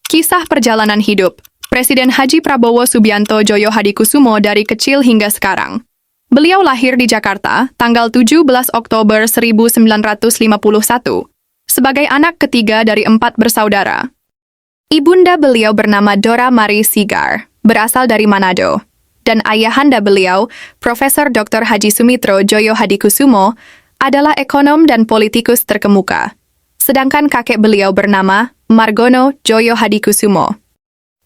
Kisah perjalanan hidup Presiden Haji Prabowo Subianto Djoyo Hadikusumo dari kecil hingga sekarang. Beliau lahir di Jakarta, tanggal 17 Oktober 1951, sebagai anak ketiga dari 4 bersaudara. Ibunda beliau bernama Dora Mari Sigar, berasal dari Manado, dan ayahanda beliau, Profesor Dr. Haji Sumitro Djoyo Hadikusumo, adalah ekonom dan politikus terkemuka. Sedangkan kakek beliau bernama Margono Djoyo Hadikusumo.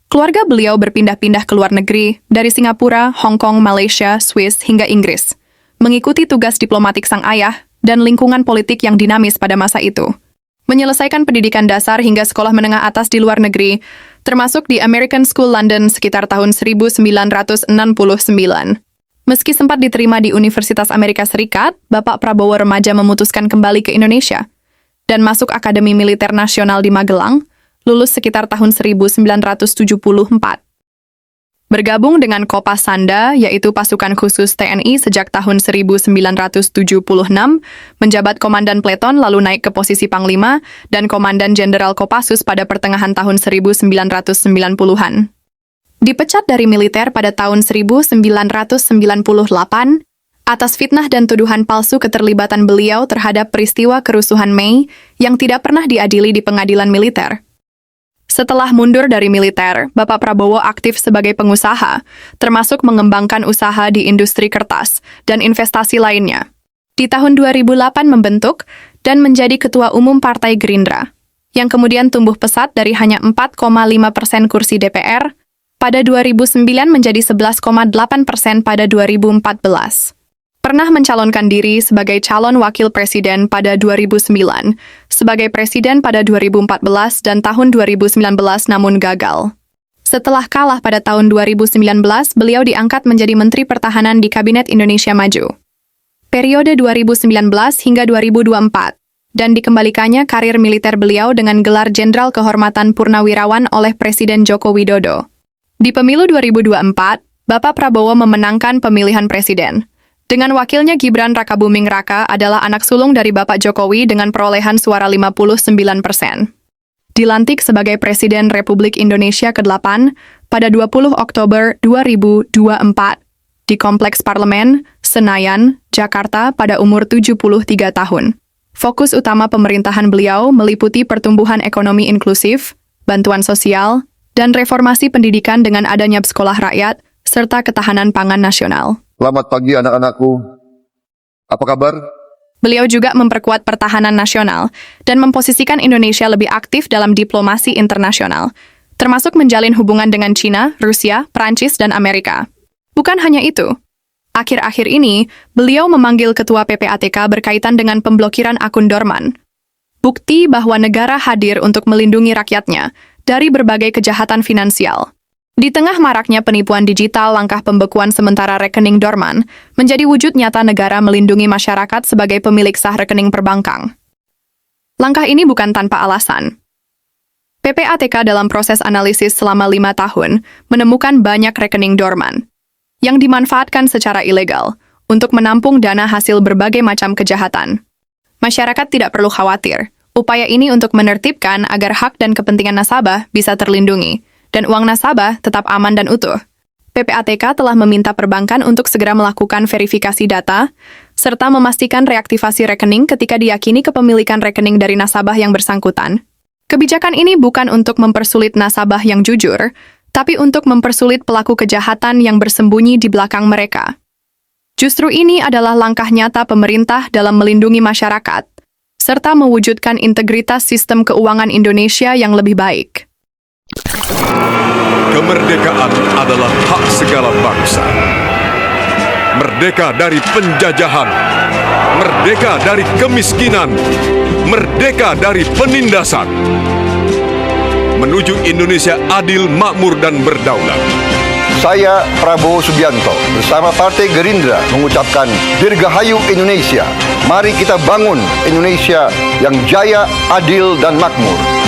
Keluarga beliau berpindah-pindah ke luar negeri, dari Singapura, Hong Kong, Malaysia, Swiss, hingga Inggris, mengikuti tugas diplomatik sang ayah dan lingkungan politik yang dinamis pada masa itu. Menyelesaikan pendidikan dasar hingga sekolah menengah atas di luar negeri, termasuk di American School London sekitar tahun 1969. Meski sempat diterima di Universitas Amerika Serikat, Bapak Prabowo remaja memutuskan kembali ke Indonesia dan masuk Akademi Militer Nasional di Magelang, lulus sekitar tahun 1974. Bergabung dengan Kopasanda, yaitu pasukan khusus TNI sejak tahun 1976, menjabat Komandan Peleton lalu naik ke posisi Panglima dan Komandan Jenderal Kopassus pada pertengahan tahun 1990-an. Dipecat dari militer pada tahun 1998 atas fitnah dan tuduhan palsu keterlibatan beliau terhadap peristiwa kerusuhan Mei yang tidak pernah diadili di pengadilan militer. Setelah mundur dari militer, Bapak Prabowo aktif sebagai pengusaha, termasuk mengembangkan usaha di industri kertas dan investasi lainnya. Di tahun 2008 membentuk dan menjadi Ketua Umum Partai Gerindra, yang kemudian tumbuh pesat dari hanya 4,5% kursi DPR pada 2009 menjadi 11,8% pada 2014. Pernah mencalonkan diri sebagai calon wakil presiden pada 2009, sebagai presiden pada 2014 dan tahun 2019 namun gagal. Setelah kalah pada tahun 2019, beliau diangkat menjadi Menteri Pertahanan di Kabinet Indonesia Maju. Periode 2019 hingga 2024, dan dikembalikannya karir militer beliau dengan gelar Jenderal Kehormatan Purnawirawan oleh Presiden Joko Widodo. Di pemilu 2024, Bapak Prabowo memenangkan pemilihan presiden. Dengan wakilnya Gibran Rakabuming Raka adalah anak sulung dari Bapak Jokowi dengan perolehan suara 59%. Dilantik sebagai Presiden Republik Indonesia ke-8 pada 20 Oktober 2024 di Kompleks Parlemen, Senayan, Jakarta pada umur 73 tahun. Fokus utama pemerintahan beliau meliputi pertumbuhan ekonomi inklusif, bantuan sosial, dan reformasi pendidikan dengan adanya sekolah rakyat, serta ketahanan pangan nasional. Selamat pagi anak-anakku. Apa kabar? Beliau juga memperkuat pertahanan nasional dan memposisikan Indonesia lebih aktif dalam diplomasi internasional, termasuk menjalin hubungan dengan China, Rusia, Prancis, dan Amerika. Bukan hanya itu. Akhir-akhir ini, beliau memanggil Ketua PPATK berkaitan dengan pemblokiran akun dorman. Bukti bahwa negara hadir untuk melindungi rakyatnya dari berbagai kejahatan finansial. Di tengah maraknya penipuan digital, langkah pembekuan sementara rekening dorman menjadi wujud nyata negara melindungi masyarakat sebagai pemilik sah rekening perbankan. Langkah ini bukan tanpa alasan. PPATK dalam proses analisis selama 5 tahun menemukan banyak rekening dorman yang dimanfaatkan secara ilegal untuk menampung dana hasil berbagai macam kejahatan. Masyarakat tidak perlu khawatir. Upaya ini untuk menertibkan agar hak dan kepentingan nasabah bisa terlindungi dan uang nasabah tetap aman dan utuh. PPATK telah meminta perbankan untuk segera melakukan verifikasi data, serta memastikan reaktivasi rekening ketika diyakini kepemilikan rekening dari nasabah yang bersangkutan. Kebijakan ini bukan untuk mempersulit nasabah yang jujur, tapi untuk mempersulit pelaku kejahatan yang bersembunyi di belakang mereka. Justru ini adalah langkah nyata pemerintah dalam melindungi masyarakat, serta mewujudkan integritas sistem keuangan Indonesia yang lebih baik. Kemerdekaan adalah hak segala bangsa. Merdeka dari penjajahan, merdeka dari kemiskinan, merdeka dari penindasan. Menuju Indonesia adil, makmur, dan berdaulat. Saya Prabowo Subianto bersama Partai Gerindra mengucapkan Dirgahayu Indonesia. Mari kita bangun Indonesia yang jaya, adil, dan makmur.